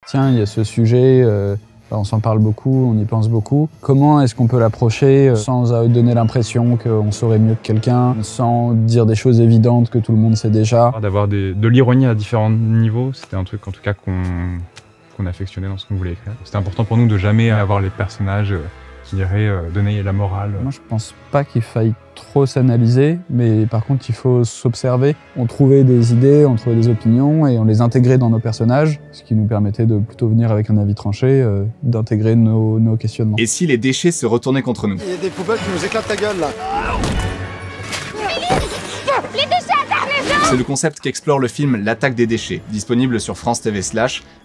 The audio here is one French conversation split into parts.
Tiens, il y a ce sujet, on s'en parle beaucoup, on y pense beaucoup. Comment est-ce qu'on peut l'approcher sans donner l'impression qu'on saurait mieux que quelqu'un, sans dire des choses évidentes que tout le monde sait déjà? D'avoir de l'ironie à différents niveaux, c'était un truc en tout cas qu'on affectionnait dans ce qu'on voulait écrire. C'était important pour nous de jamais avoir les personnages qui iraient donner la morale. Moi, je pense pas qu'il faille trop s'analyser, mais par contre, il faut s'observer. On trouvait des idées, on trouvait des opinions et on les intégrait dans nos personnages, ce qui nous permettait de plutôt venir avec un avis tranché, d'intégrer nos questionnements. Et si les déchets se retournaient contre nous? Il y a des poubelles qui nous éclatent la gueule, là. Les déchets attaquent les gens! C'est le concept qu'explore le film L'attaque des déchets, disponible sur France TV/.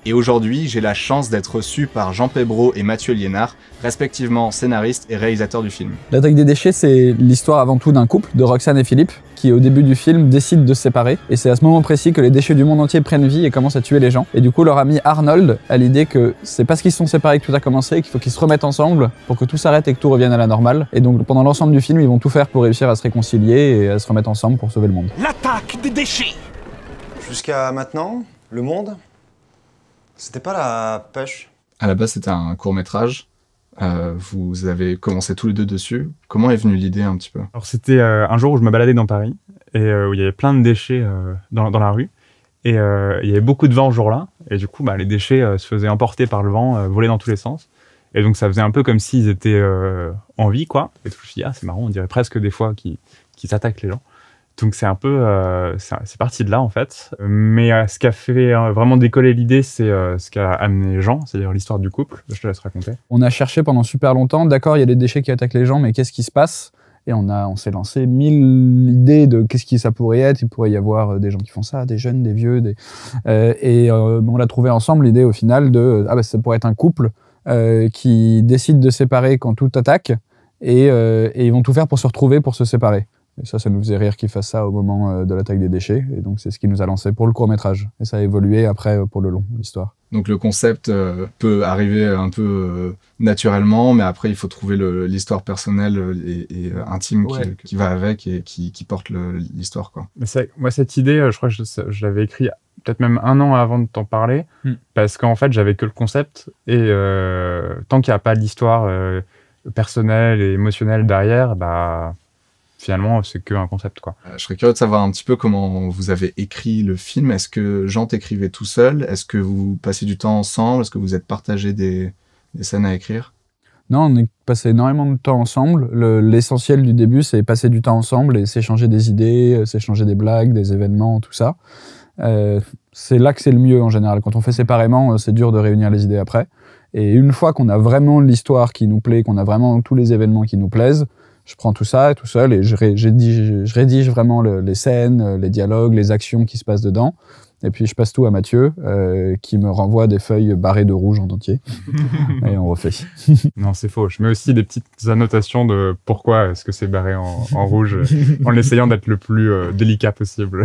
Et aujourd'hui, j'ai la chance d'être reçu par Jean Pébreau et Mathieu Liénard, respectivement scénaristes et réalisateurs du film. L'attaque des déchets, c'est l'histoire avant tout d'un couple, de Roxane et Philippe, qui au début du film décident de se séparer. Et c'est à ce moment précis que les déchets du monde entier prennent vie et commencent à tuer les gens. Et du coup, leur ami Arnold a l'idée que c'est parce qu'ils se sont séparés que tout a commencé, qu'il faut qu'ils se remettent ensemble pour que tout s'arrête et que tout revienne à la normale. Et donc pendant l'ensemble du film, ils vont tout faire pour réussir à se réconcilier et à se remettre ensemble pour sauver le monde. L'attaque des déchets! Jusqu'à maintenant, le monde, c'était pas la pêche. À la base, c'était un court-métrage. Vous avez commencé tous les deux dessus. Comment est venue l'idée un petit peu? Alors c'était un jour où je me baladais dans Paris et où il y avait plein de déchets dans la rue. Et il y avait beaucoup de vent ce jour-là. Et du coup, les déchets se faisaient emporter par le vent, voler dans tous les sens. Et donc ça faisait un peu comme s'ils étaient en vie, quoi. Et je me suis dit, c'est marrant, on dirait presque des fois qu'ils attaquent les gens. Donc c'est un peu, c'est parti de là en fait. Mais ce qui a fait vraiment décoller l'idée, c'est ce qu'a amené Jean, c'est-à-dire l'histoire du couple. Je te laisse raconter. On a cherché pendant super longtemps, d'accord, il y a des déchets qui attaquent les gens, mais qu'est-ce qui se passe? Et on s'est lancé 1000 idées de qu'est-ce qui ça pourrait être. Il pourrait y avoir des gens qui font ça, des jeunes, des vieux. On l'a trouvé ensemble, l'idée au final de ça pourrait être un couple qui décide de se séparer quand tout attaque et ils vont tout faire pour se retrouver, pour se séparer. Et ça nous faisait rire qu'ils fassent ça au moment de l'attaque des déchets. Et donc, c'est ce qui nous a lancé pour le court-métrage. Et ça a évolué après pour le long, l'histoire. Donc, le concept peut arriver un peu naturellement, mais après, il faut trouver l'histoire personnelle et intime qui va avec et qui porte l'histoire, quoi. Moi, cette idée, je crois que je l'avais écrit peut-être même 1 an avant de t'en parler, parce qu'en fait, j'avais que le concept. Et tant qu'il n'y a pas d'histoire personnelle et émotionnelle derrière, finalement, c'est qu'un concept, quoi. Je serais curieux de savoir un petit peu comment vous avez écrit le film. Est-ce que Jean t'écrivait tout seul? Est-ce que vous passez du temps ensemble? Est-ce que vous êtes partagé des scènes à écrire? Non, on a passé énormément de temps ensemble. L'essentiel du début, c'est passer du temps ensemble et s'échanger des idées, s'échanger des blagues, des événements, tout ça. C'est là que c'est le mieux en général. Quand on fait séparément, c'est dur de réunir les idées après. Et une fois qu'on a vraiment l'histoire qui nous plaît, qu'on a vraiment tous les événements qui nous plaisent, je prends tout ça tout seul et je rédige vraiment les scènes, les dialogues, les actions qui se passent dedans. Et puis je passe tout à Mathieu qui me renvoie des feuilles barrées de rouge en entier. Et on refait. Non, c'est faux. Je mets aussi des petites annotations de pourquoi est-ce que c'est barré en rouge en essayant d'être le plus délicat possible.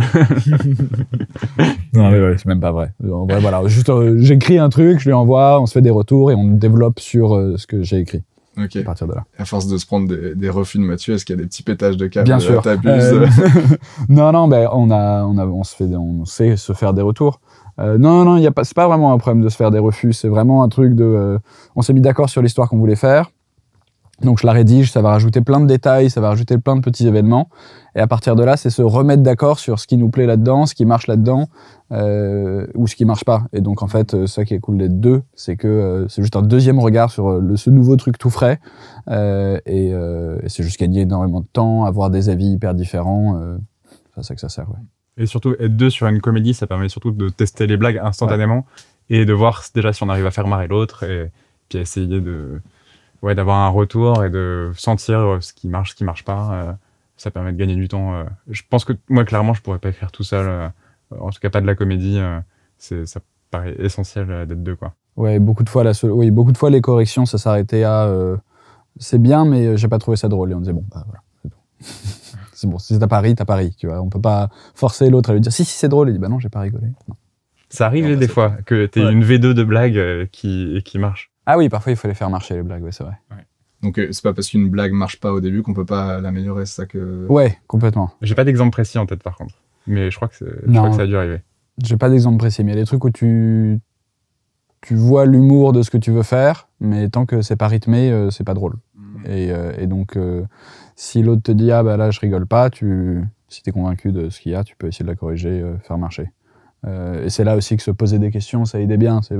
Non mais ouais, c'est même pas vrai. En vrai, voilà, juste j'écris un truc, je lui envoie, on se fait des retours et on développe sur ce que j'ai écrit. Okay. À partir de là. À force de se prendre des refus de Mathieu, est-ce qu'il y a des petits pétages de câble? Bien sûr. T'abuses Non, on sait se faire des retours. Non, c'est pas vraiment un problème de se faire des refus. C'est vraiment un truc de. On s'est mis d'accord sur l'histoire qu'on voulait faire. Donc je la rédige, ça va rajouter plein de détails, ça va rajouter plein de petits événements. Et à partir de là, c'est se remettre d'accord sur ce qui nous plaît là-dedans, ce qui marche là-dedans, ou ce qui marche pas. Et donc en fait, ça qui est cool des deux, c'est que c'est juste un deuxième regard sur ce nouveau truc tout frais. Et c'est juste gagner énormément de temps, avoir des avis hyper différents. C'est ça que ça sert, ouais. Et surtout, être deux sur une comédie, ça permet surtout de tester les blagues instantanément et de voir déjà si on arrive à faire marrer l'autre et puis essayer d'avoir un retour et de sentir ce qui marche pas. Ça permet de gagner du temps. Je pense que moi, clairement, je pourrais pas écrire tout seul. En tout cas, pas de la comédie. Ça paraît essentiel d'être deux, quoi. Ouais, beaucoup de fois, les corrections, ça s'arrêtait à c'est bien, mais j'ai pas trouvé ça drôle. Et on disait bon, voilà, c'est tout. C'est bon, si t'as pas ri, tu vois. On peut pas forcer l'autre à lui dire si c'est drôle. Il dit bah non, j'ai pas rigolé. Non. Ça arrive des fois que t'aies une V2 de blagues qui marche. Ah oui, parfois il faut les faire marcher les blagues, ouais, c'est vrai. Ouais. Donc c'est pas parce qu'une blague marche pas au début qu'on peut pas l'améliorer, c'est ça que... Ouais, complètement. J'ai pas d'exemple précis en tête par contre, mais je crois que ça a dû arriver. J'ai pas d'exemple précis, mais il y a des trucs où tu vois l'humour de ce que tu veux faire, mais tant que c'est pas rythmé, c'est pas drôle. Et donc, si l'autre te dit « Ah bah là, je rigole pas », si t'es convaincu de ce qu'il y a, tu peux essayer de la corriger, faire marcher. Et c'est là aussi que se poser des questions, ça aidait bien. C'est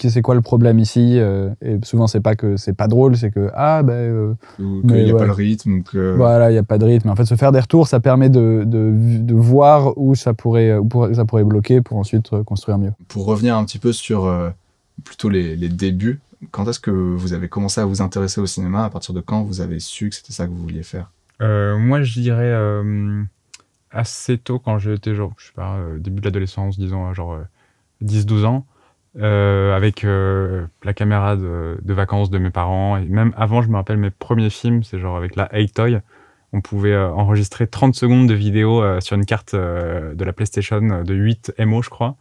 c'est quoi le problème ici, et souvent c'est pas que c'est pas drôle, c'est que ou qu'il n'y a pas le rythme, voilà, il n'y a pas de rythme. En fait, se faire des retours, ça permet de voir où ça pourrait bloquer pour ensuite construire mieux. Pour revenir un petit peu sur plutôt les débuts, quand est-ce que vous avez commencé à vous intéresser au cinéma? À partir de quand vous avez su que c'était ça que vous vouliez faire? Moi, je dirais assez tôt, quand j'étais genre, je sais pas, début de l'adolescence, disons, genre 10-12 ans. Avec la caméra de vacances de mes parents, et même avant, je me rappelle mes premiers films, c'est genre avec la Hey-Toy, on pouvait enregistrer 30 secondes de vidéo sur une carte de la PlayStation de 8 MO, je crois,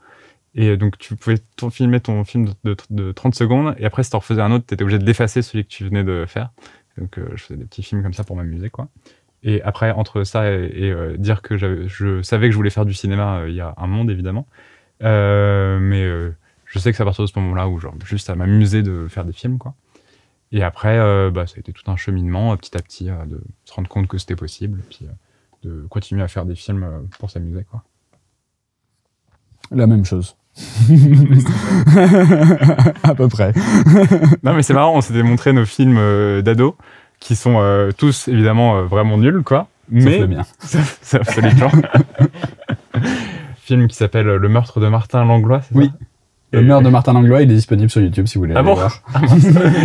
et donc tu pouvais filmer ton film de 30 secondes, et après si t'en refaisais un autre, t'étais obligé de l'effacer, celui que tu venais de faire. Donc je faisais des petits films comme ça pour m'amuser, quoi. Et après, entre ça et dire que je savais que je voulais faire du cinéma, il y a un monde, évidemment, mais je sais que c'est à partir de ce moment-là où genre juste à m'amuser de faire des films, quoi. Et après, ça a été tout un cheminement, petit à petit, de se rendre compte que c'était possible, et puis de continuer à faire des films pour s'amuser, quoi. La même chose. À peu près. Non, mais c'est marrant, on s'était montré nos films d'ados, qui sont tous évidemment vraiment nuls, quoi. Mais le mien. C'est absolument. Film qui s'appelle Le meurtre de Martin Langlois, c'est oui. ça? Le meurtre de Martin Langlois, il est disponible sur YouTube si vous voulez aller voir.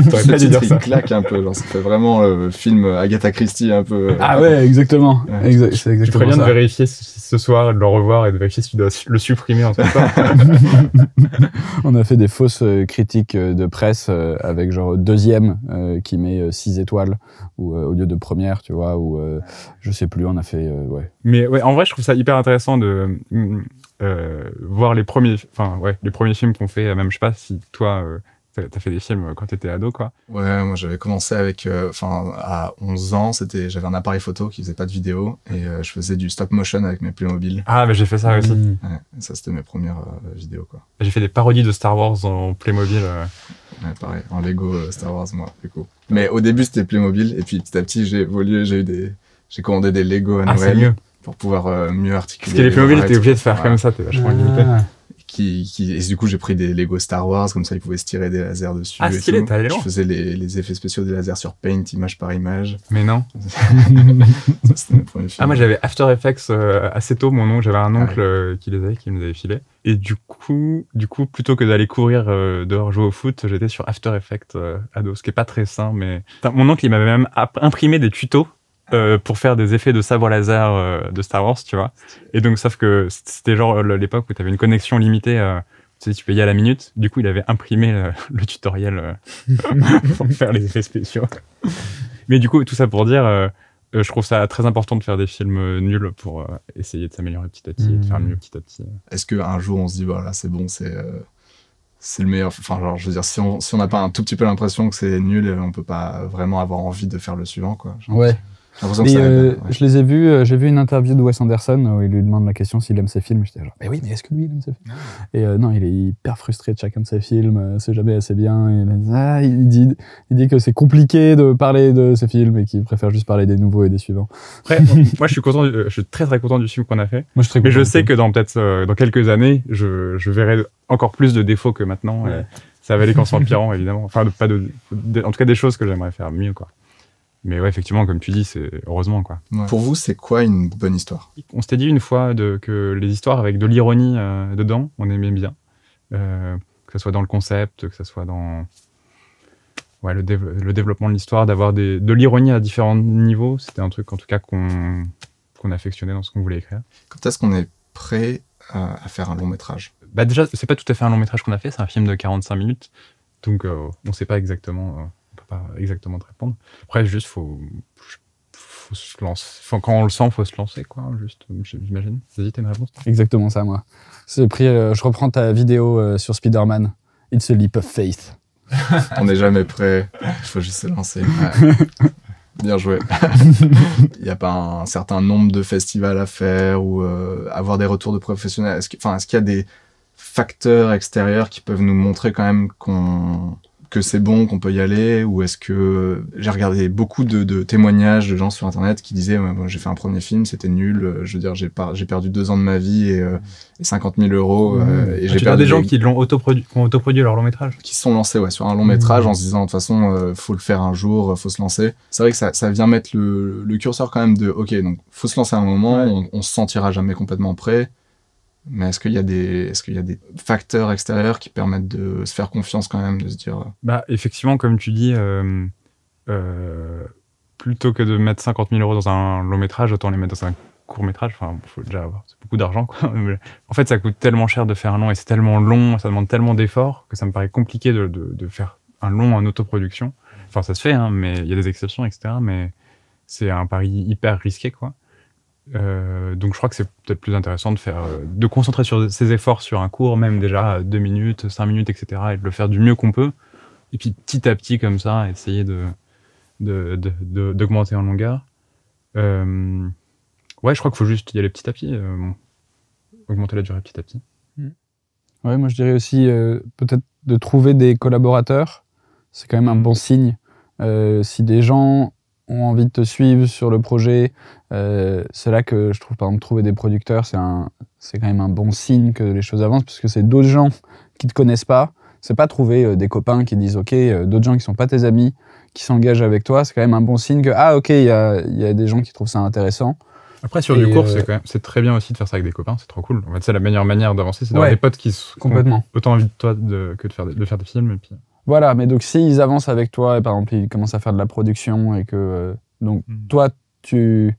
T'aurais pas dû dire ça. Il claque un peu, genre, ça fait vraiment le film Agatha Christie un peu. Ah ouais, exactement. Ouais. C'est exactement tu ferais bien ça. de vérifier ce soir, de le revoir et de vérifier si tu dois le supprimer en tout cas. On a fait des fausses critiques de presse avec genre deuxième qui met 6 étoiles ou au lieu de première, tu vois, ou je sais plus, on a fait ouais. Mais ouais, en vrai, je trouve ça hyper intéressant de voir les premiers films qu'on fait, même je sais pas si toi t'as fait des films quand t'étais ado, quoi. Ouais, moi j'avais commencé avec à 11 ans, j'avais un appareil photo qui faisait pas de vidéo et je faisais du stop motion avec mes Playmobil. Ah, mais j'ai fait ça aussi. Ouais, ça c'était mes premières vidéos, quoi. J'ai fait des parodies de Star Wars en Playmobil. Ouais, pareil, en Lego Star Wars, moi, du coup. Mais au début c'était Playmobil et puis petit à petit j'ai évolué, j'ai commandé des Lego à Noël. C'est mieux. Pour pouvoir mieux articuler. Parce que les Playmobil, t'es obligé de faire comme ça, t'es vachement limité. Et du coup, j'ai pris des Lego Star Wars, comme ça, ils pouvaient se tirer des lasers dessus. Ah, stylé, t'as allé loin. Je faisais les effets spéciaux des lasers sur Paint, image par image. Mais non. Ça, c'était mes premiers films. Ah, moi, j'avais After Effects assez tôt, j'avais un oncle qui nous avait filé. Et du coup, plutôt que d'aller courir dehors jouer au foot, j'étais sur After Effects ado, ce qui est pas très sain, mais... Mon oncle, il m'avait même imprimé des tutos pour faire des effets de sabre laser de Star Wars, tu vois. Et donc, sauf que c'était genre l'époque où tu avais une connexion limitée, tu payais à la minute. Du coup, il avait imprimé le tutoriel pour faire les effets spéciaux. Mais du coup, tout ça pour dire, je trouve ça très important de faire des films nuls pour essayer de s'améliorer petit à petit et de faire mieux petit à petit. Est-ce qu'un jour, on se dit, voilà, c'est bon, c'est le meilleur. Enfin, genre, je veux dire, si on n'a pas un tout petit peu l'impression que c'est nul, on peut pas vraiment avoir envie de faire le suivant, quoi. Genre, ouais. Ouais. Je les ai vus, j'ai vu une interview de Wes Anderson où il lui demande la question s'il aime ses films. J'étais genre, mais oui, mais est-ce que lui il aime ses films? Et non, il est hyper frustré de chacun de ses films, c'est jamais assez bien. Et il dit que c'est compliqué de parler de ses films et qu'il préfère juste parler des nouveaux et des suivants. Après, moi je suis très très content du film qu'on a fait. Moi, je suis très content. Mais je sais que dans quelques années, je verrai encore plus de défauts que maintenant. Ouais. Ça va aller qu'en s'empirant, évidemment. Enfin, en tout cas des choses que j'aimerais faire mieux, quoi. Mais ouais, effectivement, comme tu dis, c'est heureusement, quoi. Ouais. Pour vous, c'est quoi une bonne histoire? On s'était dit une fois que les histoires avec de l'ironie dedans, on aimait bien. Que ce soit dans le concept, que ce soit dans le développement de l'histoire, d'avoir de l'ironie à différents niveaux. C'était un truc, en tout cas, qu'on affectionnait dans ce qu'on voulait écrire. Quand est-ce qu'on est prêt à faire un long métrage? Bah déjà, c'est pas tout à fait un long métrage qu'on a fait, c'est un film de 45 minutes. Donc, on sait pas exactement... pas exactement te répondre. Après, juste, faut se lancer. Quand on le sent, faut se lancer, quoi. Juste, j'imagine. Vas-y, t'as une réponse? Exactement ça, moi. Je reprends ta vidéo sur Spider-Man. It's a leap of faith. On n'est jamais prêt. Il faut juste se lancer. Ouais. Bien joué. Il n'y a pas un certain nombre de festivals à faire ou avoir des retours de professionnels. Est-ce qu'il y a des facteurs extérieurs qui peuvent nous montrer quand même que c'est bon, qu'on peut y aller, ou est-ce que j'ai regardé beaucoup de témoignages de gens sur internet qui disaient moi, j'ai fait un premier film, c'était nul, je veux dire j'ai perdu 2 ans de ma vie et 50 000 € et j'ai perdu des gens qui ont autoproduit leur long métrage, qui se sont lancés sur un long métrage en se disant de toute façon faut le faire un jour, faut se lancer. C'est vrai que ça vient mettre le curseur quand même de ok, donc faut se lancer à un moment, on se sentira jamais complètement prêt. Mais est-ce qu'il y a des facteurs extérieurs qui permettent de se faire confiance quand même, de se dire... Bah, effectivement, comme tu dis, plutôt que de mettre 50 000 € dans un long métrage, autant les mettre dans un court métrage. Enfin, faut déjà avoir, c'est beaucoup d'argent, quoi. En fait, ça coûte tellement cher de faire un long et c'est tellement long, ça demande tellement d'efforts que ça me paraît compliqué de faire un long en autoproduction. Enfin, ça se fait, hein, mais il y a des exceptions, etc. Mais c'est un pari hyper risqué, quoi. Donc je crois que c'est peut-être plus intéressant de concentrer ses efforts sur un cours, même déjà 2 minutes, 5 minutes, etc. et de le faire du mieux qu'on peut. Et puis petit à petit, comme ça, essayer d'augmenter en longueur. Ouais, je crois qu'il faut juste y aller petit à petit, augmenter la durée petit à petit. Ouais, moi je dirais aussi peut-être de trouver des collaborateurs. C'est quand même un bon signe. Si des gens ont envie de te suivre sur le projet, c'est là que je trouve, par exemple, trouver des producteurs, c'est quand même un bon signe que les choses avancent, parce que c'est d'autres gens qui te connaissent pas. C'est pas trouver des copains qui disent ok, d'autres gens qui sont pas tes amis, qui s'engagent avec toi. C'est quand même un bon signe que ok, il y a des gens qui trouvent ça intéressant. Après, sur du court, c'est très bien aussi de faire ça avec des copains, c'est trop cool. En fait, c'est la meilleure manière d'avancer, c'est d'avoir des potes qui ont autant envie de toi que de faire des films. Et puis... Voilà, mais donc s'ils avancent avec toi, et par exemple, ils commencent à faire de la production, et que donc toi, tu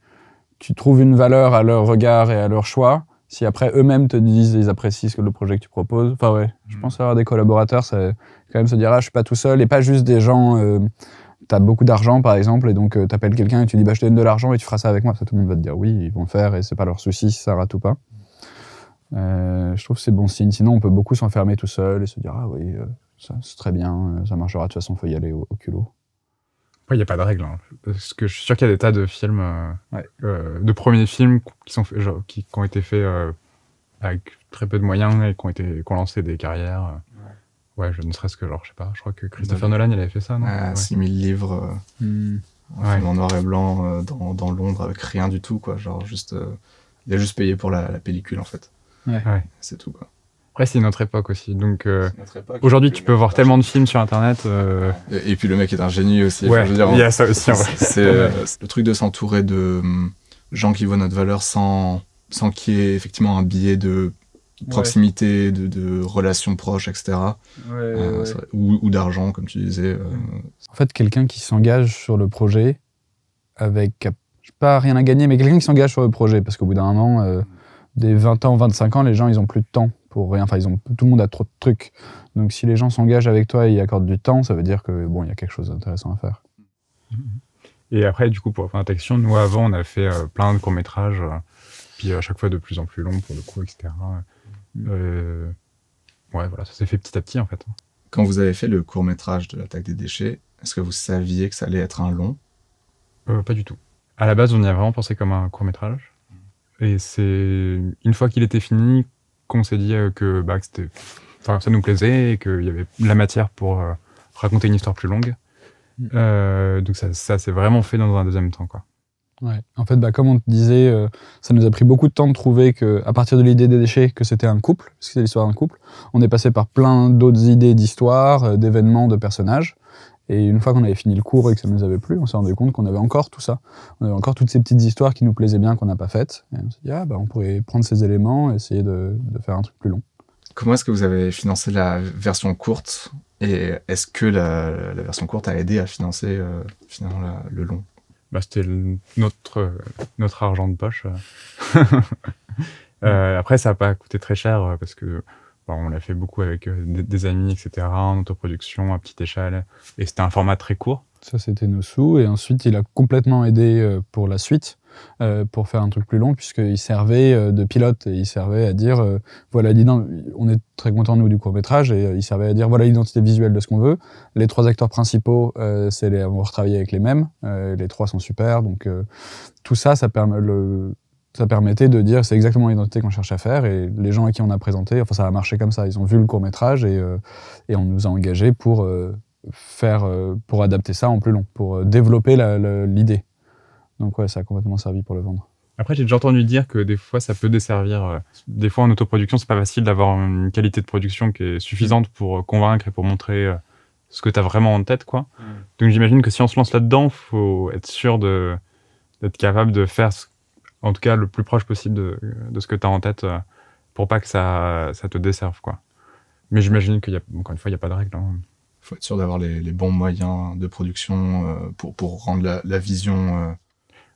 trouves une valeur à leur regard et à leur choix, si après eux-mêmes te disent, ils apprécient le projet que tu proposes, enfin ouais, je pense avoir des collaborateurs, c'est quand même se dire, je suis pas tout seul, et pas juste des gens... T'as beaucoup d'argent, par exemple, et donc t'appelles quelqu'un et tu dis je te donne de l'argent et tu feras ça avec moi. Ça, tout le monde va te dire oui, ils vont le faire et c'est pas leur souci si ça rate ou pas. Je trouve que c'est bon signe. Sinon, on peut beaucoup s'enfermer tout seul et se dire oui, ça, c'est très bien, ça marchera, de toute façon, il faut y aller au culot. Après, il n'y a pas de règle. Hein. Parce que je suis sûr qu'il y a des tas de films, de premiers films qui ont été faits avec très peu de moyens et qui ont lancé des carrières. Ouais, je ne serait-ce que je sais pas, je crois que Christopher Nolan, il avait fait ça, non 6000 livres, un film en noir et blanc dans Londres avec rien du tout, quoi. Genre juste, il a juste payé pour la pellicule, en fait. Ouais. C'est tout, quoi. Après, c'est une autre époque aussi, donc aujourd'hui, tu peux voir tellement de films sur Internet. Et puis le mec est un génie aussi. Ouais, je veux dire, il y a ça aussi, en vrai. C'est le truc de s'entourer de gens qui voient notre valeur sans qu'il y ait effectivement un biais de proximité, de relations proches, etc. Ou d'argent, comme tu disais. En fait, quelqu'un qui s'engage sur le projet avec, pas rien à gagner, mais quelqu'un qui s'engage sur le projet, parce qu'au bout d'un moment, des 20 ans, 25 ans, les gens, ils ont plus de temps pour rien. Enfin, tout le monde a trop de trucs. Donc, si les gens s'engagent avec toi et y accordent du temps, ça veut dire que il y a quelque chose d'intéressant à faire. Et après, du coup, pour répondre à ta question, nous, avant, on a fait plein de courts-métrages, puis à chaque fois de plus en plus longs, pour le coup, etc. Voilà, ça s'est fait petit à petit en fait. Quand vous avez fait le court-métrage de l'Attaque des déchets, est-ce que vous saviez que ça allait être un long ? Pas du tout. À la base, on y a vraiment pensé comme un court-métrage. Et c'est une fois qu'il était fini qu'on s'est dit que ça nous plaisait et qu'il y avait la matière pour raconter une histoire plus longue. Donc ça s'est vraiment fait dans un deuxième temps, quoi. Ouais. En fait, comme on te disait, ça nous a pris beaucoup de temps de trouver qu'à partir de l'idée des déchets, que c'était un couple, parce que c'est l'histoire d'un couple. On est passé par plein d'autres idées d'histoires, d'événements, de personnages. Et une fois qu'on avait fini le cours et que ça nous avait plu, on s'est rendu compte qu'on avait encore tout ça. On avait encore toutes ces petites histoires qui nous plaisaient bien, qu'on n'a pas faites. Et on s'est dit, on pourrait prendre ces éléments et essayer de faire un truc plus long. Comment est-ce que vous avez financé la version courte ? Et est-ce que la version courte a aidé à financer finalement le long ? C'était notre argent de poche. Après, ça n'a pas coûté très cher parce que on l'a fait beaucoup avec des amis, etc., en autoproduction, à petite échelle. Et c'était un format très court. Ça, c'était nos sous. Et ensuite, il a complètement aidé pour la suite, pour faire un truc plus long, puisqu'il servait de pilote. Et il servait à dire, on est très contents, nous, du court-métrage, et il servait à dire, voilà l'identité visuelle de ce qu'on veut. Les 3 acteurs principaux, on va retravailler avec les mêmes. Les 3 sont super. Donc, tout ça, ça permet ça permettait de dire c'est exactement l'identité qu'on cherche à faire, et les gens à qui on a présenté, enfin ça a marché comme ça, ils ont vu le court-métrage et on nous a engagés pour pour adapter ça en plus long, pour développer l'idée. Donc ouais, ça a complètement servi pour le vendre. Après, j'ai déjà entendu dire que des fois, ça peut desservir. Des fois, en autoproduction, c'est pas facile d'avoir une qualité de production qui est suffisante pour convaincre et pour montrer ce que tu as vraiment en tête, quoi. Donc j'imagine que si on se lance là-dedans, faut être sûr d'être capable de faire, en tout cas, le plus proche possible de ce que tu as en tête pour pas que ça te desserve, quoi. Mais j'imagine encore une fois, il n'y a pas de règle. Hein. Faut être sûr d'avoir les bons moyens de production pour rendre la vision...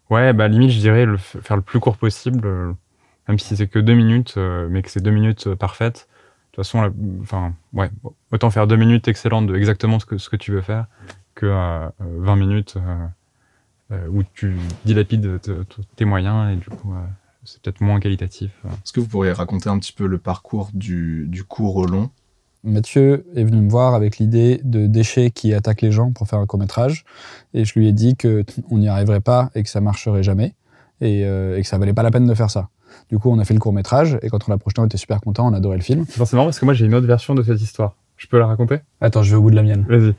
Ouais, bah limite, je dirais faire le plus court possible, même si c'est que 2 minutes, mais que c'est 2 minutes parfaites. De toute façon, ouais, autant faire 2 minutes excellentes de exactement ce que tu veux faire que 20 minutes où tu dilapides tes moyens et du coup, c'est peut-être moins qualitatif. Est-ce que vous pourriez raconter un petit peu le parcours du court au long ? Mathieu est venu me voir avec l'idée de déchets qui attaquent les gens pour faire un court-métrage. Et je lui ai dit qu'on n'y arriverait pas et que ça marcherait jamais. Et que ça valait pas la peine de faire ça. Du coup, on a fait le court-métrage. Et quand on l'a projeté, on était super contents, on adorait le film. C'est marrant parce que moi, j'ai une autre version de cette histoire. Je peux la raconter ? Attends, je vais au bout de la mienne. Vas-y.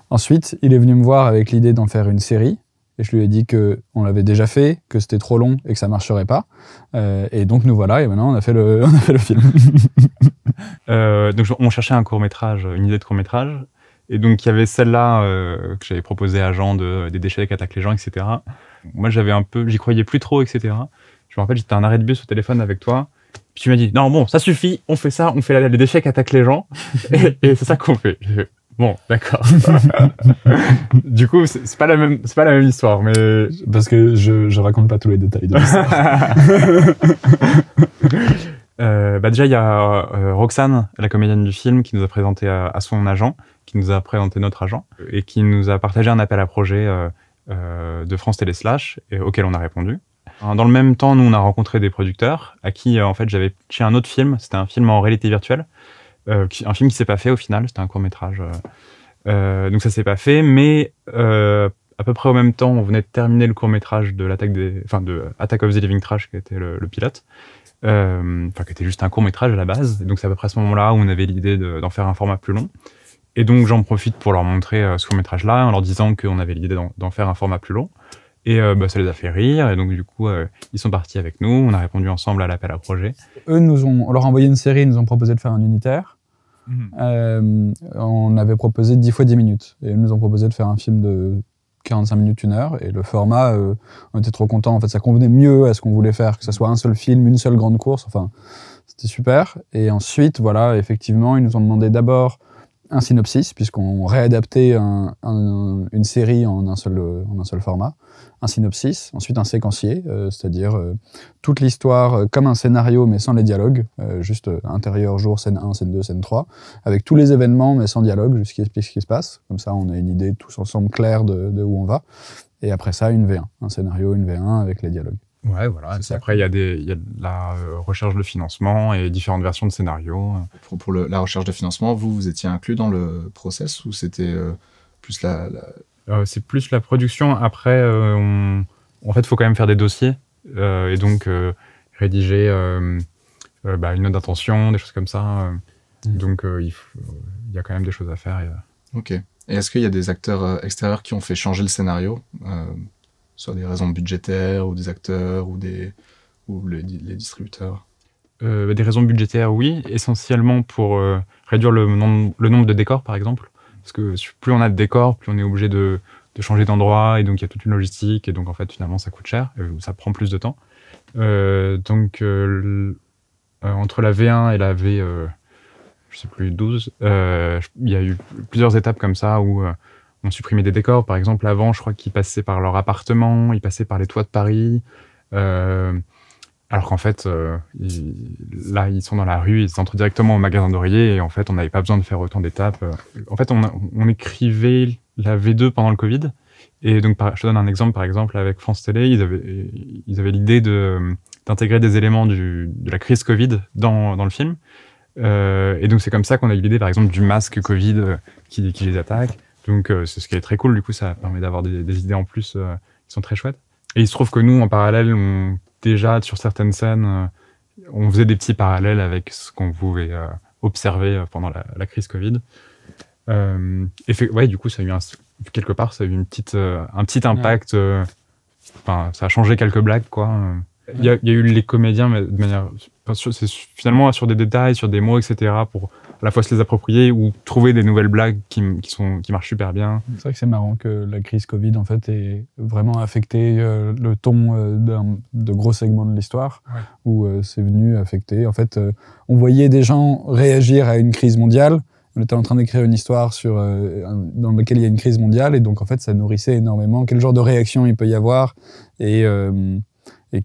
Ensuite, il est venu me voir avec l'idée d'en faire une série. Et je lui ai dit qu'on l'avait déjà fait, que c'était trop long et que ça marcherait pas. Et donc nous voilà, et maintenant on a fait le film. Donc on cherchait un court-métrage, une idée de court-métrage. Et donc il y avait celle-là que j'avais proposée à Jean des déchets qui attaquent les gens, etc. Moi j'y croyais plus trop, etc. Je me rappelle, j'étais à un arrêt de bus au téléphone avec toi. Puis tu m'as dit, non bon, ça suffit, on fait ça, on fait les déchets qui attaquent les gens. et c'est ça qu'on fait. Bon, d'accord. Du coup, c'est pas la même histoire, mais parce que je raconte pas tous les détails de l'histoire. Déjà, il y a Roxane, la comédienne du film, qui nous a présenté à son agent, qui nous a présenté notre agent, et qui nous a partagé un appel à projet de France Télé Slash, auquel on a répondu. Dans le même temps, nous, on a rencontré des producteurs à qui, en fait, j'avais pitché un autre film. C'était un film en réalité virtuelle. Un film qui s'est pas fait au final, c'était un court-métrage. Donc ça s'est pas fait, mais à peu près au même temps, on venait de terminer le court-métrage de Attack of the Living Trash, qui était le pilote. Qui était juste un court-métrage à la base. Et donc c'est à peu près à ce moment-là où on avait l'idée d'en faire un format plus long. Et donc j'en profite pour leur montrer ce court-métrage-là, en leur disant qu'on avait l'idée d'en faire un format plus long. Et ça les a fait rire, et donc du coup, ils sont partis avec nous, on a répondu ensemble à l'appel à projet. Eux, on leur a envoyé une série, ils nous ont proposé de faire un unitaire. On avait proposé 10 fois 10 minutes, et ils nous ont proposé de faire un film de 45 minutes, 1 heure, et le format, on était trop contents, en fait, ça convenait mieux à ce qu'on voulait faire, que ça soit un seul film, une seule grande course, enfin, c'était super. Et ensuite, voilà, effectivement, ils nous ont demandé d'abord un synopsis, puisqu'on réadaptait une série en un seul format, un synopsis, ensuite un séquencier, c'est-à-dire toute l'histoire comme un scénario mais sans les dialogues, juste intérieur, jour, scène 1, scène 2, scène 3, avec tous les événements mais sans dialogue, juste qui explique ce qui se passe, comme ça on a une idée tous ensemble claire de où on va, et après ça une V1, un scénario, une V1 avec les dialogues. Ouais, voilà. Après, il y a de la recherche de financement et différentes versions de scénarios. Pour la recherche de financement, vous étiez inclus dans le process ou c'était plus c'est plus la production. Après, en fait, il faut quand même faire des dossiers et donc rédiger une note d'intention, des choses comme ça. Donc, il y a quand même des choses à faire. Ok. Et est-ce qu'il y a des acteurs extérieurs qui ont fait changer le scénario soit des raisons budgétaires, ou des acteurs, ou les distributeurs? Des raisons budgétaires, oui. Essentiellement pour réduire le nombre de décors, par exemple. Parce que plus on a de décors, plus on est obligé de changer d'endroit, et donc il y a toute une logistique, et donc en fait, finalement, ça coûte cher, ça prend plus de temps. Entre la V1 et la V, je sais plus, 12, il y a eu plusieurs étapes comme ça où on supprimait des décors. Par exemple, avant, je crois qu'ils passaient par leur appartement, ils passaient par les toits de Paris. Alors qu'en fait, là, ils sont dans la rue, ils entrent directement au magasin d'oreiller, et en fait, on n'avait pas besoin de faire autant d'étapes. En fait, on écrivait la V2 pendant le Covid. Et donc, je te donne un exemple, par exemple, avec France Télé, ils avaient l'idée d'intégrer des éléments de la crise Covid dans le film. Et donc, c'est comme ça qu'on a eu l'idée, par exemple, du masque Covid qui les attaque. Donc, c'est ce qui est très cool. Du coup, ça permet d'avoir des idées en plus qui sont très chouettes. Et il se trouve que nous, en parallèle, déjà sur certaines scènes, on faisait des petits parallèles avec ce qu'on pouvait observer pendant la crise Covid. Ouais, du coup, quelque part, ça a eu un petit impact. Ça a changé quelques blagues, quoi. Il y a eu les comédiens, mais de manière, c'est finalement sur des détails, sur des mots, etc., pour à la fois se les approprier ou trouver des nouvelles blagues qui marchent super bien. C'est vrai que c'est marrant que la crise Covid, en fait, ait vraiment affecté le ton de gros segments de l'histoire, où c'est venu affecter. En fait, on voyait des gens réagir à une crise mondiale. On était en train d'écrire une histoire dans laquelle il y a une crise mondiale, et donc en fait, ça nourrissait énormément quel genre de réaction il peut y avoir, et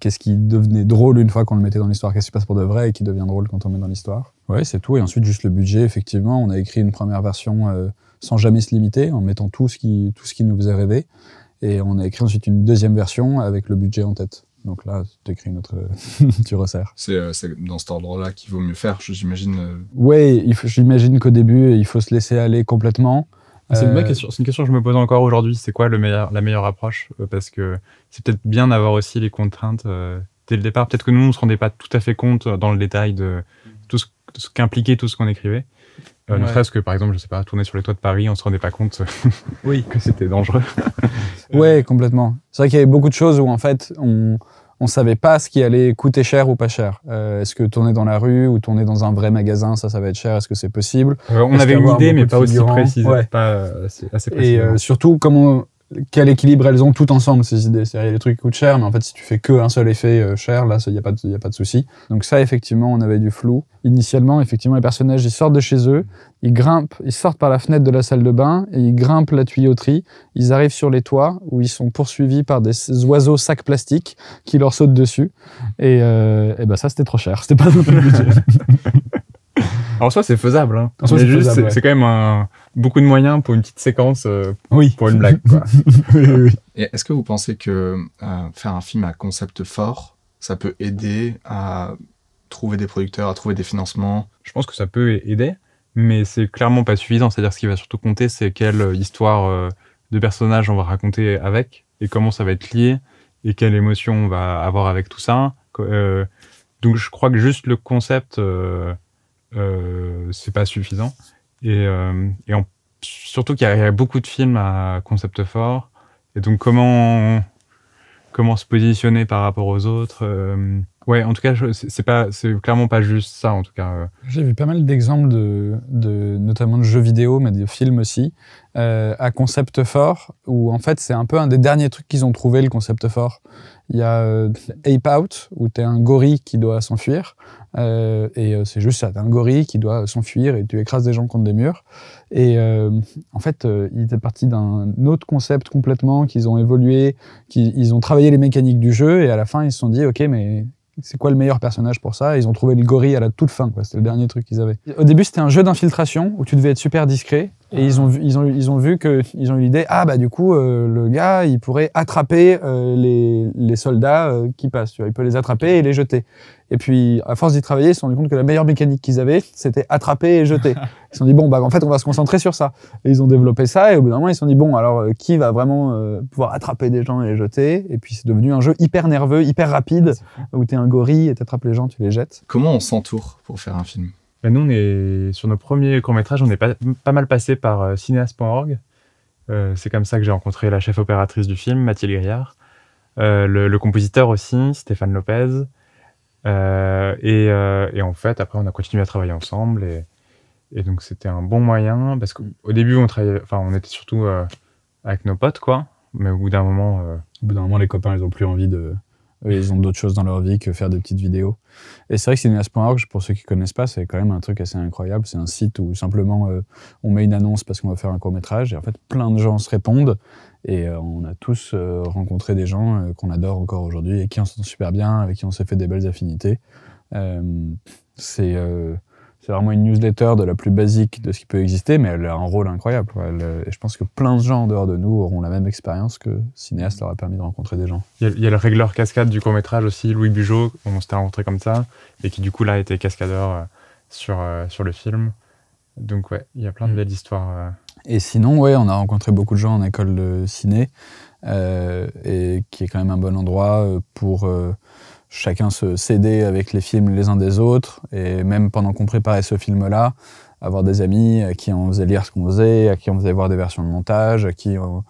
qu'est-ce qui devenait drôle une fois qu'on le mettait dans l'histoire, qu'est-ce qui se passe pour de vrai et qui devient drôle quand on le met dans l'histoire. Ouais, c'est tout. Et ensuite, juste le budget, effectivement, on a écrit une première version sans jamais se limiter, en mettant tout ce qui nous faisait rêver, et on a écrit ensuite une deuxième version avec le budget en tête. Donc là, tu écris tu resserres. C'est dans cet ordre-là qu'il vaut mieux faire, j'imagine. Oui, j'imagine qu'au début, il faut se laisser aller complètement. C'est une question que je me pose encore aujourd'hui. C'est quoi la meilleure approche? Parce que c'est peut-être bien d'avoir aussi les contraintes dès le départ. Peut-être que nous, on ne se rendait pas tout à fait compte dans le détail de tout ce qu'impliquait tout ce qu'on écrivait. Ne serait-ce que, par exemple, je sais pas, tourner sur les toits de Paris, on ne se rendait pas compte que c'était dangereux. Oui, complètement. C'est vrai qu'il y avait beaucoup de choses où, en fait, on ne savait pas ce qui allait coûter cher ou pas cher. Est-ce que tourner dans la rue ou tourner dans un vrai magasin, ça va être cher? Est-ce que c'est possible? On avait une idée, mais pas aussi précise. Pas assez précise. Et surtout, quel équilibre elles ont toutes ensemble, ces idées. C'est-à-dire, il y a des trucs qui coûtent cher, mais en fait, si tu fais qu'un seul effet cher, là, il n'y a pas de souci. Donc ça, effectivement, on avait du flou. Initialement, effectivement, les personnages, ils sortent de chez eux, ils sortent par la fenêtre de la salle de bain, et ils grimpent la tuyauterie, ils arrivent sur les toits, où ils sont poursuivis par des oiseaux sacs plastiques qui leur sautent dessus. Et ça, c'était trop cher. C'était pas notre budget. En soi, c'est faisable. Hein. C'est quand même beaucoup de moyens pour une petite séquence, pour une blague. Quoi. Oui. Et est-ce que vous pensez que faire un film à concept fort, ça peut aider à trouver des producteurs, à trouver des financements? Je pense que ça peut aider, mais c'est clairement pas suffisant. C'est-à-dire ce qui va surtout compter, c'est quelle histoire de personnage on va raconter avec, et comment ça va être lié, et quelle émotion on va avoir avec tout ça. Donc je crois que juste le concept... c'est pas suffisant surtout qu'il y a beaucoup de films à concept fort, et donc comment se positionner par rapport aux autres. En tout cas, c'est clairement pas juste ça, en tout cas. J'ai vu pas mal d'exemples notamment de jeux vidéo, mais de films aussi, à concept fort, où en fait c'est un peu un des derniers trucs qu'ils ont trouvé, le concept fort. Il y a Ape Out, où t'es un gorille qui doit s'enfuir, c'est juste ça, t'es un gorille qui doit s'enfuir et tu écrases des gens contre des murs. Et en fait, il était parti d'un autre concept complètement, qu'ils ont évolué, ils ont travaillé les mécaniques du jeu, et à la fin ils se sont dit, ok, mais c'est quoi le meilleur personnage pour ça? Ils ont trouvé le gorille à la toute fin, quoi. C'était le dernier truc qu'ils avaient. Au début, c'était un jeu d'infiltration où tu devais être super discret. Et ils ont eu l'idée, du coup, le gars, il pourrait attraper les soldats qui passent. Tu vois, il peut les attraper et les jeter. Et puis, à force d'y travailler, ils se sont rendus compte que la meilleure mécanique qu'ils avaient, c'était attraper et jeter. Ils se sont dit, en fait, on va se concentrer sur ça. Et ils ont développé ça, et au bout d'un moment, ils se sont dit, alors, qui va vraiment pouvoir attraper des gens et les jeter? Et puis, c'est devenu un jeu hyper nerveux, hyper rapide, où t'es un gorille et t'attrapes les gens, tu les jettes. Comment on s'entoure pour faire un film? Nous, sur nos premiers courts-métrages, on est pas mal passé par cinéaste.org. C'est comme ça que j'ai rencontré la chef opératrice du film, Mathilde Grillard, le compositeur aussi, Stéphane Lopez. Et en fait, après, on a continué à travailler ensemble. Et donc, c'était un bon moyen, parce qu'au début, on était surtout avec nos potes, quoi. Mais au bout d'un moment... les copains, ils ont plus envie de... Ils ont d'autres choses dans leur vie que faire des petites vidéos. Et c'est vrai que cinéaste.org, pour ceux qui connaissent pas, c'est quand même un truc assez incroyable. C'est un site où simplement on met une annonce parce qu'on va faire un court-métrage, et en fait plein de gens se répondent, et on a tous rencontré des gens qu'on adore encore aujourd'hui, et qui en sont super bien, avec qui on s'est fait des belles affinités. C'est vraiment une newsletter de la plus basique de ce qui peut exister, mais elle a un rôle incroyable. Et je pense que plein de gens en dehors de nous auront la même expérience que Cinéaste leur a permis de rencontrer des gens. Il y a le régleur cascade du court-métrage aussi, Louis Bugeaud, on s'était rencontrés comme ça, et qui du coup là était cascadeur sur le film. Donc il y a plein de belles histoires. Et sinon, on a rencontré beaucoup de gens en école de ciné, et qui est quand même un bon endroit pour chacun se s'aider avec les films les uns des autres. Et même pendant qu'on préparait ce film-là, avoir des amis à qui on faisait lire ce qu'on faisait, à qui on faisait voir des versions de montage, à qui on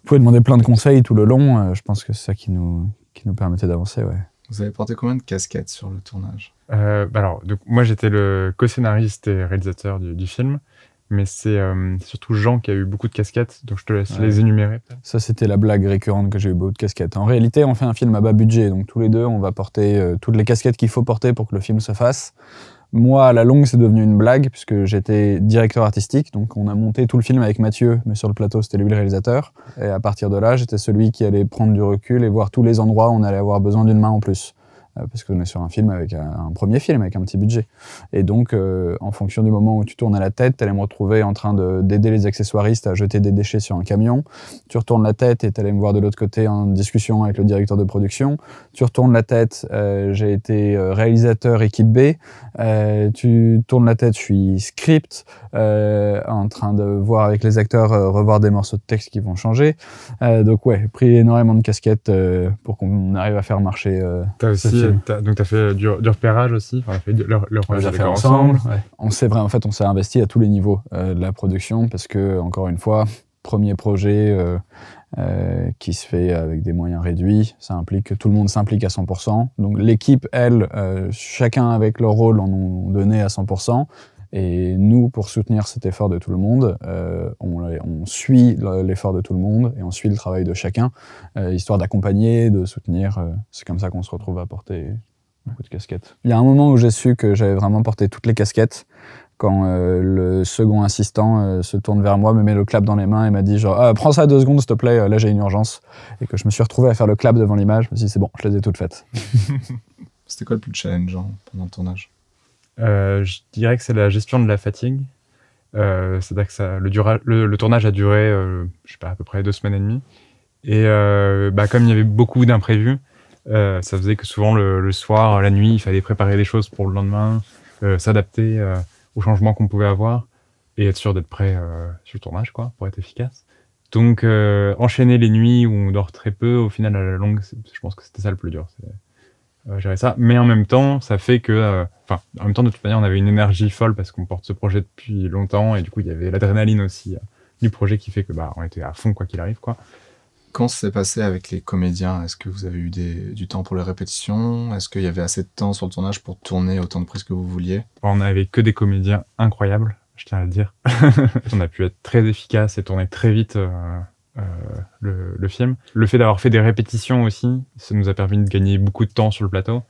pouvait demander plein de conseils tout le long. Je pense que c'est ça qui nous permettait d'avancer, ouais. Vous avez porté combien de casquettes sur le tournage? Donc, moi, j'étais le co-scénariste et réalisateur du film, mais c'est surtout Jean qui a eu beaucoup de casquettes, donc je te laisse les énumérer. Ça, c'était la blague récurrente que j'ai eu beaucoup de casquettes. En réalité, on fait un film à bas budget, donc tous les deux, on va porter toutes les casquettes qu'il faut porter pour que le film se fasse. Moi, à la longue, c'est devenu une blague, puisque j'étais directeur artistique, donc on a monté tout le film avec Mathieu, mais sur le plateau, c'était lui le réalisateur. Et à partir de là, j'étais celui qui allait prendre du recul et voir tous les endroits où on allait avoir besoin d'une main en plus. Parce qu'on est sur un film avec un premier film, avec un petit budget. Et donc, en fonction du moment où tu tournes à la tête, tu allais me retrouver en train d'aider les accessoiristes à jeter des déchets sur un camion. Tu retournes la tête et tu allais me voir de l'autre côté en discussion avec le directeur de production. Tu retournes la tête, j'ai été réalisateur équipe B. Tu tournes la tête, je suis script, en train de voir avec les acteurs, revoir des morceaux de texte qui vont changer. Donc ouais, pris énormément de casquettes pour qu'on arrive à faire marcher T'as aussi, donc t'as fait du repérage aussi, on a fait leur on a fait ensemble. Ouais. On s'est investi à tous les niveaux de la production parce que, encore une fois, premier projet qui se fait avec des moyens réduits, ça implique que tout le monde s'implique à 100%. Donc l'équipe, elle, chacun avec leur rôle en ont donné à 100%. Et nous, pour soutenir cet effort de tout le monde, on suit l'effort de tout le monde et on suit le travail de chacun, histoire d'accompagner, de soutenir. C'est comme ça qu'on se retrouve à porter beaucoup de casquettes. Il y a un moment où j'ai su que j'avais vraiment porté toutes les casquettes, quand le second assistant se tourne vers moi, me met le clap dans les mains et m'a dit genre « Prends ça 2 secondes s'il te plaît, là j'ai une urgence ». Et que je me suis retrouvé à faire le clap devant l'image, je me suis dit « C'est bon, je les ai toutes faites ». C'était quoi le plus challengeant pendant le tournage? Je dirais que c'est la gestion de la fatigue. C'est-à-dire que le tournage a duré, je sais pas, à peu près 2 semaines et demie. Et comme il y avait beaucoup d'imprévus, ça faisait que souvent le soir, la nuit, il fallait préparer des choses pour le lendemain, s'adapter aux changements qu'on pouvait avoir et être sûr d'être prêt sur le tournage, quoi, pour être efficace. Donc enchaîner les nuits où on dort très peu, au final à la longue, je pense que c'était ça le plus dur. Gérer ça, mais en même temps, ça fait que, en même temps, de toute manière, on avait une énergie folle parce qu'on porte ce projet depuis longtemps et du coup, il y avait l'adrénaline aussi du projet qui fait que, on était à fond quoi qu'il arrive, quoi. Quand ça s'est passé avec les comédiens, est-ce que vous avez eu du temps pour les répétitions? Est-ce qu'il y avait assez de temps sur le tournage pour tourner autant de prises que vous vouliez? On n'avait que des comédiens incroyables, je tiens à le dire. On a pu être très efficace et tourner très vite le film. Le fait d'avoir fait des répétitions aussi, ça nous a permis de gagner beaucoup de temps sur le plateau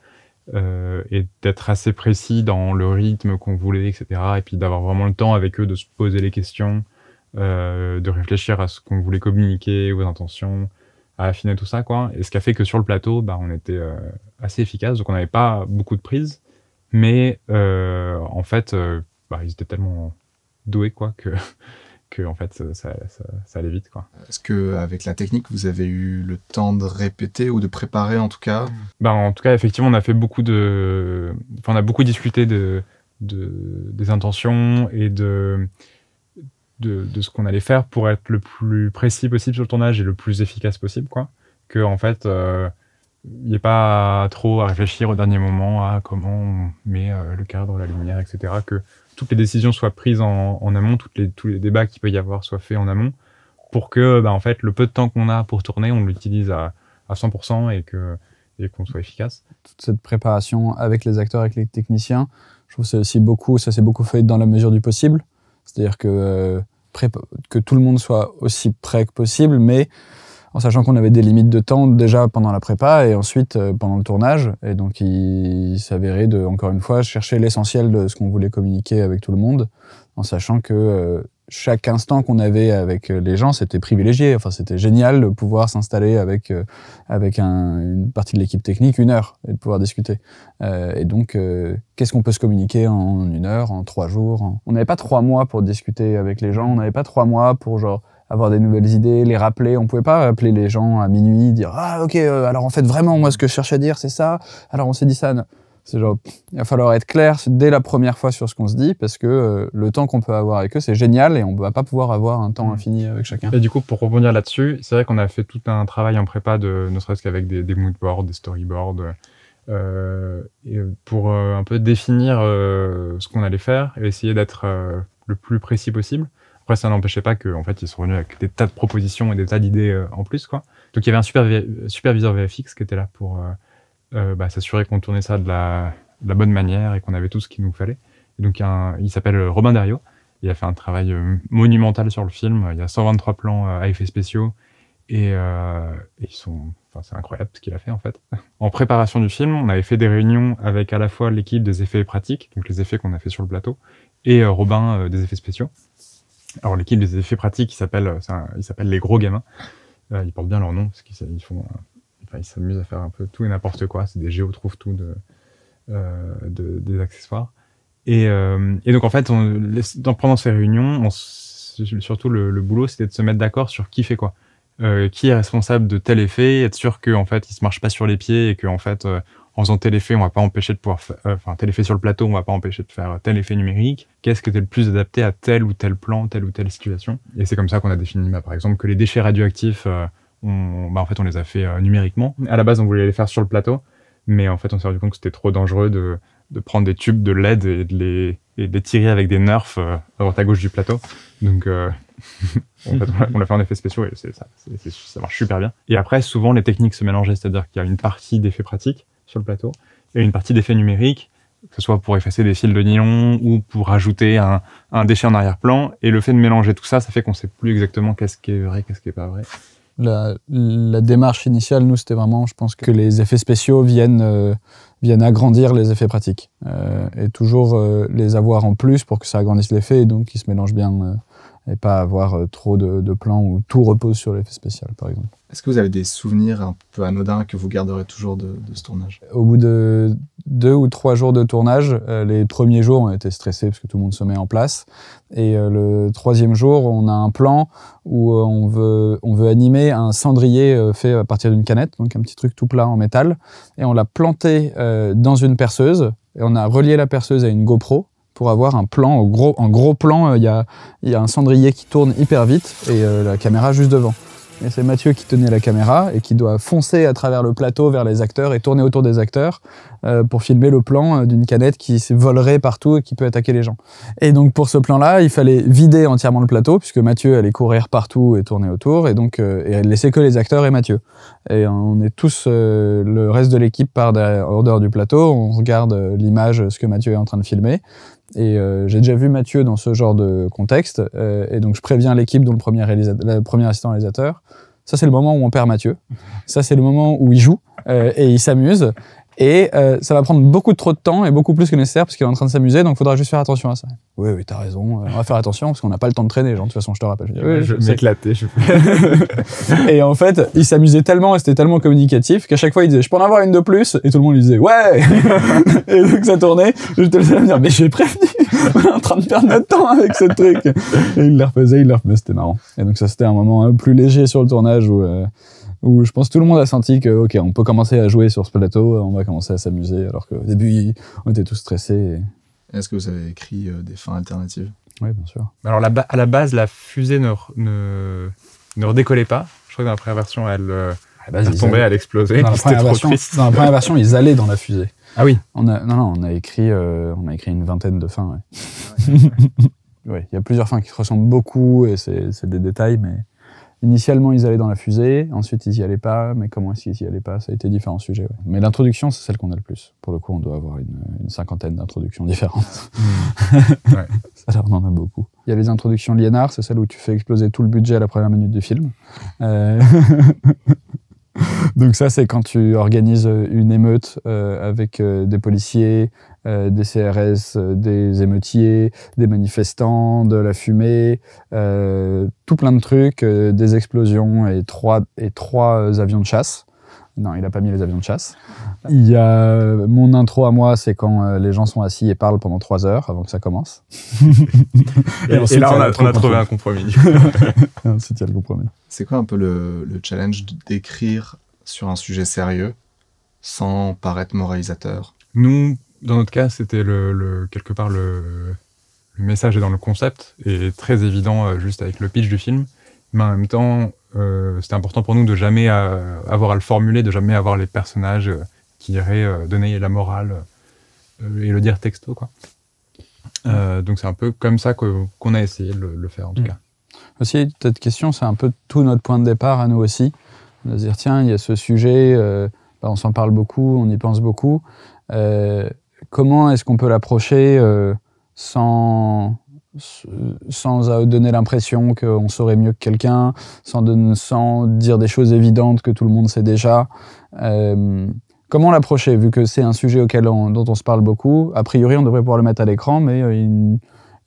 et d'être assez précis dans le rythme qu'on voulait, etc. Et puis d'avoir vraiment le temps avec eux de se poser les questions, de réfléchir à ce qu'on voulait communiquer, aux intentions, à affiner tout ça, quoi. Et ce qui a fait que sur le plateau, on était assez efficace, donc on n'avait pas beaucoup de prises, mais en fait, ils étaient tellement doués, quoi, que en fait ça allait vite, quoi. Est-ce que avec la technique vous avez eu le temps de répéter ou de préparer en tout cas? En tout cas effectivement on a fait on a beaucoup discuté des intentions et de ce qu'on allait faire pour être le plus précis possible sur le tournage et le plus efficace possible, quoi. Que en fait il n'y ait pas trop à réfléchir au dernier moment à comment on met le cadre, la lumière, etc. Que toutes les décisions soient prises en amont, tous les débats qu'il peut y avoir soient faits en amont, pour que en fait, le peu de temps qu'on a pour tourner, on l'utilise à 100% et qu'on soit efficace. Toute cette préparation avec les acteurs, avec les techniciens, je trouve que ça s'est beaucoup fait dans la mesure du possible. C'est-à-dire que tout le monde soit aussi prêt que possible, mais en sachant qu'on avait des limites de temps déjà pendant la prépa et ensuite pendant le tournage. Et donc, il s'avérait encore une fois, chercher l'essentiel de ce qu'on voulait communiquer avec tout le monde, en sachant que chaque instant qu'on avait avec les gens, c'était privilégié. Enfin, c'était génial de pouvoir s'installer avec une partie de l'équipe technique 1 heure et de pouvoir discuter. Et donc, qu'est-ce qu'on peut se communiquer en 1 heure, en 3 jours? On n'avait pas 3 mois pour discuter avec les gens. On n'avait pas 3 mois pour avoir des nouvelles idées, les rappeler. On pouvait pas appeler les gens à minuit, dire « Ah, ok, alors en fait, vraiment, moi, ce que je cherche à dire, c'est ça. Alors, on s'est dit ça. » C'est genre, il va falloir être clair dès la première fois sur ce qu'on se dit, parce que le temps qu'on peut avoir avec eux, c'est génial, et on va pas pouvoir avoir un temps infini avec chacun. Et du coup, pour rebondir là-dessus, c'est vrai qu'on a fait tout un travail en prépa, ne serait-ce qu'avec des moodboards, des storyboards, et pour un peu définir ce qu'on allait faire et essayer d'être le plus précis possible. Après, ça n'empêchait pas qu'en fait, ils sont venus avec des tas de propositions et des tas d'idées en plus, quoi. Donc, il y avait un superviseur VFX qui était là pour s'assurer qu'on tournait ça de la bonne manière et qu'on avait tout ce qu'il nous fallait. Et donc, il s'appelle Robin Derriot. Il a fait un travail monumental sur le film. Il y a 123 plans à effets spéciaux et c'est incroyable ce qu'il a fait en fait. En préparation du film, on avait fait des réunions avec à la fois l'équipe des effets pratiques, donc les effets qu'on a fait sur le plateau, et Robin des effets spéciaux. Alors l'équipe des effets pratiques, il s'appelle les gros gamins. Ils portent bien leur nom parce qu'ils ils s'amusent à faire un peu tout et n'importe quoi. C'est des géotrouve tout des accessoires. Et donc en fait, pendant ces réunions, surtout le boulot, c'était de se mettre d'accord sur qui fait quoi. Qui est responsable de tel effet, être sûr qu'en fait il se marche pas sur les pieds et qu'en fait en faisant tel effet on va pas empêcher de pouvoir tel effet sur le plateau on va pas empêcher de faire tel effet numérique, qu'est-ce qui était le plus adapté à tel ou tel plan, telle ou telle situation. Et c'est comme ça qu'on a défini par exemple que les déchets radioactifs en fait on les a fait numériquement. À la base on voulait les faire sur le plateau, mais en fait on s'est rendu compte que c'était trop dangereux de prendre des tubes de LED et de les tirer avec des nerfs à droite à gauche du plateau. Donc en fait, on l'a fait en effets spéciaux et ça marche super bien. Et après, souvent, les techniques se mélangeaient, c'est-à-dire qu'il y a une partie d'effets pratiques sur le plateau et une partie d'effets numériques, que ce soit pour effacer des fils de nylon ou pour rajouter un déchet en arrière-plan. Et le fait de mélanger tout ça, ça fait qu'on sait plus exactement qu'est-ce qui est vrai, qu'est-ce qui est pas vrai. La démarche initiale, nous, c'était vraiment, je pense, que les effets spéciaux viennent agrandir les effets pratiques. Et toujours les avoir en plus pour que ça agrandisse l'effet et donc qu'ils se mélangent bien et pas avoir trop de plans où tout repose sur l'effet spécial, par exemple. Est-ce que vous avez des souvenirs un peu anodins que vous garderez toujours de ce tournage? Au bout de 2 ou 3 jours de tournage, les premiers jours, on était stressés parce que tout le monde se met en place. Et le 3e jour, on a un plan où on veut animer un cendrier fait à partir d'une canette, donc un petit truc tout plat en métal. Et on l'a planté dans une perceuse et on a relié la perceuse à une GoPro pour avoir un plan, en gros plan, il y a un cendrier qui tourne hyper vite et la caméra juste devant. Et c'est Mathieu qui tenait la caméra et qui doit foncer à travers le plateau vers les acteurs et tourner autour des acteurs pour filmer le plan d'une canette qui volerait partout et qui peut attaquer les gens. Et donc pour ce plan-là, il fallait vider entièrement le plateau puisque Mathieu allait courir partout et tourner autour et donc et laisser que les acteurs et Mathieu. Et on est tous, le reste de l'équipe part en dehors du plateau, on regarde l'image, ce que Mathieu est en train de filmer. Et j'ai déjà vu Mathieu dans ce genre de contexte, et donc je préviens l'équipe, dont le premier assistant réalisateur. Ça, c'est le moment où on perd Mathieu. Ça, c'est le moment où il joue et il s'amuse. Et ça va prendre beaucoup trop de temps et beaucoup plus que nécessaire parce qu'il est en train de s'amuser, donc il faudra juste faire attention à ça. Oui, t'as raison, on va faire attention parce qu'on n'a pas le temps de traîner, genre, de toute façon, je te rappelle. Je m'éclatais. Et en fait, il s'amusait tellement et c'était tellement communicatif qu'à chaque fois, il disait « Je peux en avoir une de plus ?» Et tout le monde lui disait « Ouais !» Et donc ça tournait, j'étais le seul à me dire « Mais j'ai prévenu, on est en train de perdre notre temps avec ce truc !» Et il le refaisait, c'était marrant. Et donc ça, c'était un moment un peu plus léger sur le tournage où je pense que tout le monde a senti que ok, on peut commencer à jouer sur ce plateau, on va commencer à s'amuser, alors qu'au début, on était tous stressés. Est-ce que vous avez écrit des fins alternatives? Oui, bien sûr. Alors à la base, la fusée ne redécollait pas. Je crois que dans la première version, elle tombait, elle explosait. Dans la première version, ils allaient dans la fusée. Ah oui. On a écrit une vingtaine de fins. Ouais. Ouais, il y a plusieurs fins qui se ressemblent beaucoup et c'est des détails, mais initialement, ils allaient dans la fusée, ensuite, ils y allaient pas, mais comment est-ce qu'ils y allaient pas? Ça a été différents sujets. Ouais. Mais l'introduction, c'est celle qu'on a le plus. Pour le coup, on doit avoir une 50aine d'introductions différentes. Ouais. Ça, on en a beaucoup. Il y a les introductions liénards, c'est celle où tu fais exploser tout le budget à la première minute du film. Donc ça, c'est quand tu organises une émeute avec des policiers, des CRS, des émeutiers, des manifestants, de la fumée, tout plein de trucs, des explosions et trois avions de chasse. Non, il a pas mis les avions de chasse. Il y a mon intro à moi, c'est quand les gens sont assis et parlent pendant 3 heures avant que ça commence. et là, on a trouvé un compromis. Ensuite, il y a le compromis. C'est quoi un peu le challenge d'écrire sur un sujet sérieux sans paraître moralisateur? Nous, dans notre cas, c'était quelque part le message est dans le concept et très évident juste avec le pitch du film. Mais en même temps, c'était important pour nous de jamais avoir à le formuler, de jamais avoir les personnages qui irait donner la morale et le dire texto, quoi. Donc c'est un peu comme ça qu'on a essayé de le faire, en tout cas. Aussi, cette question, c'est un peu tout notre point de départ à nous aussi. De se dire, tiens, il y a ce sujet, on s'en parle beaucoup, on y pense beaucoup. Comment est-ce qu'on peut l'approcher sans donner l'impression qu'on saurait mieux que quelqu'un, sans dire des choses évidentes que tout le monde sait déjà. Comment l'approcher, vu que c'est un sujet dont on se parle beaucoup? A priori, on devrait pouvoir le mettre à l'écran, mais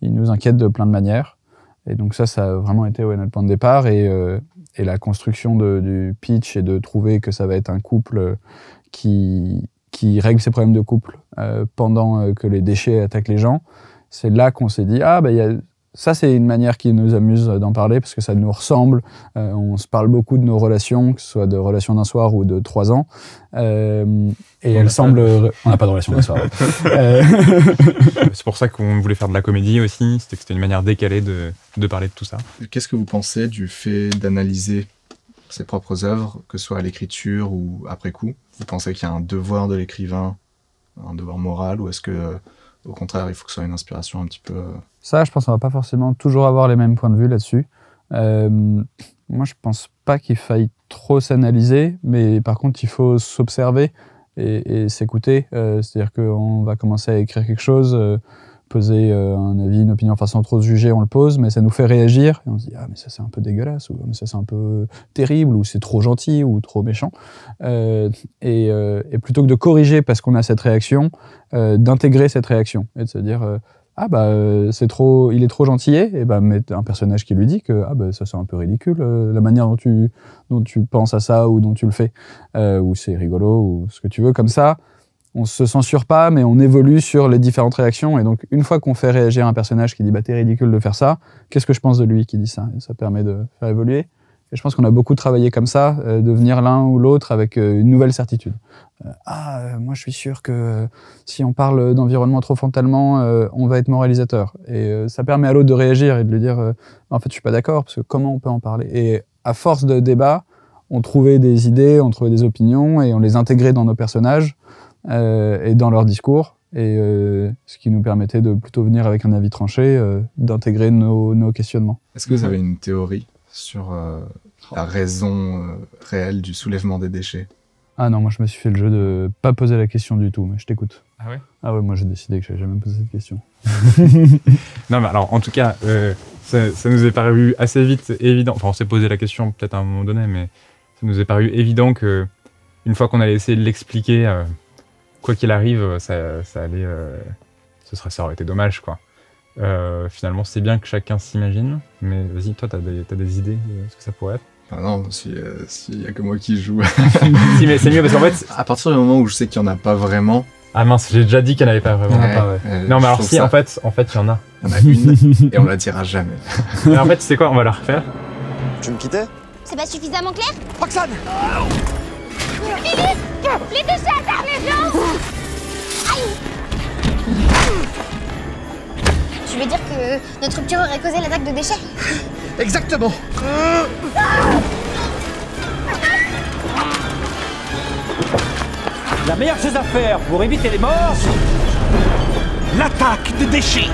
il nous inquiète de plein de manières. Et donc ça a vraiment été notre point de départ. Et la construction du pitch et de trouver que ça va être un couple qui règle ses problèmes de couple pendant que les déchets attaquent les gens, c'est là qu'on s'est dit, ça c'est une manière qui nous amuse d'en parler parce que ça nous ressemble. On se parle beaucoup de nos relations, que ce soit de relations d'un soir ou de 3 ans. Et elles semblent... On n'a pas de relation d'un soir. C'est pour ça qu'on voulait faire de la comédie aussi, c'était une manière décalée de parler de tout ça. Qu'est-ce que vous pensez du fait d'analyser ses propres œuvres, que ce soit à l'écriture ou après coup? Vous pensez qu'il y a un devoir de l'écrivain, un devoir moral, ou est-ce que au contraire, il faut que ce soit une inspiration un petit peu... Ça, je pense qu'on va pas forcément toujours avoir les mêmes points de vue là-dessus. Moi, je pense pas qu'il faille trop s'analyser, mais par contre, il faut s'observer et s'écouter. C'est-à-dire qu'on va commencer à écrire quelque chose, poser un avis, une opinion, enfin sans trop se juger, on le pose, mais ça nous fait réagir. Et on se dit, mais ça c'est un peu dégueulasse, ou mais ça c'est un peu terrible, ou c'est trop gentil, ou trop méchant. Et plutôt que de corriger parce qu'on a cette réaction, d'intégrer cette réaction. Et de se dire, il est trop gentillet, et mettre un personnage qui lui dit que ça c'est un peu ridicule, la manière dont tu penses à ça, ou dont tu le fais, ou c'est rigolo, ou ce que tu veux, comme ça. On se censure pas, mais on évolue sur les différentes réactions. Et donc, une fois qu'on fait réagir un personnage qui dit « t'es ridicule de faire ça », qu'est-ce que je pense de lui qui dit ça? Et ça permet de faire évoluer. Et je pense qu'on a beaucoup travaillé comme ça, de venir l'un ou l'autre avec une nouvelle certitude. Moi je suis sûr que si on parle d'environnement trop frontalement, on va être moralisateur. Et ça permet à l'autre de réagir et de lui dire en fait je suis pas d'accord, parce que comment on peut en parler? Et à force de débat, on trouvait des idées, on trouvait des opinions, et on les intégrait dans nos personnages. Et dans leur discours, et ce qui nous permettait de plutôt venir avec un avis tranché, d'intégrer nos questionnements. Est-ce que vous avez une théorie sur la raison réelle du soulèvement des déchets? Ah non, moi je me suis fait le jeu de pas poser la question du tout, mais je t'écoute. Ah ouais? Ah ouais, moi j'ai décidé que j'allais jamais poser cette question. Non mais alors en tout cas, ça nous est paru assez vite évident, enfin on s'est posé la question peut-être à un moment donné, mais ça nous est paru évident que une fois qu'on allait essayer de l'expliquer, quoi qu'il arrive, ça allait, ça aurait été dommage, quoi. Finalement, c'est bien que chacun s'imagine, mais vas-y, toi, t'as des idées de ce que ça pourrait être? Ah non, s'il y a que moi qui joue. Si, mais c'est mieux parce qu'en fait, à partir du moment où je sais qu'il y en a pas vraiment. Ah mince, j'ai déjà dit qu'il n'y en avait pas vraiment. Non, mais alors si, en fait, il y en a. Il y en a une, et on la dira jamais. Mais en fait, tu sais quoi, on va la refaire. Tu me quittais? C'est pas suffisamment clair? Roxane! Philippe! Les déchets attaquent les gens! Aïe! Tu veux dire que notre rupture aurait causé l'attaque de déchets? Exactement! La meilleure chose à faire pour éviter les morts, l'attaque de déchets.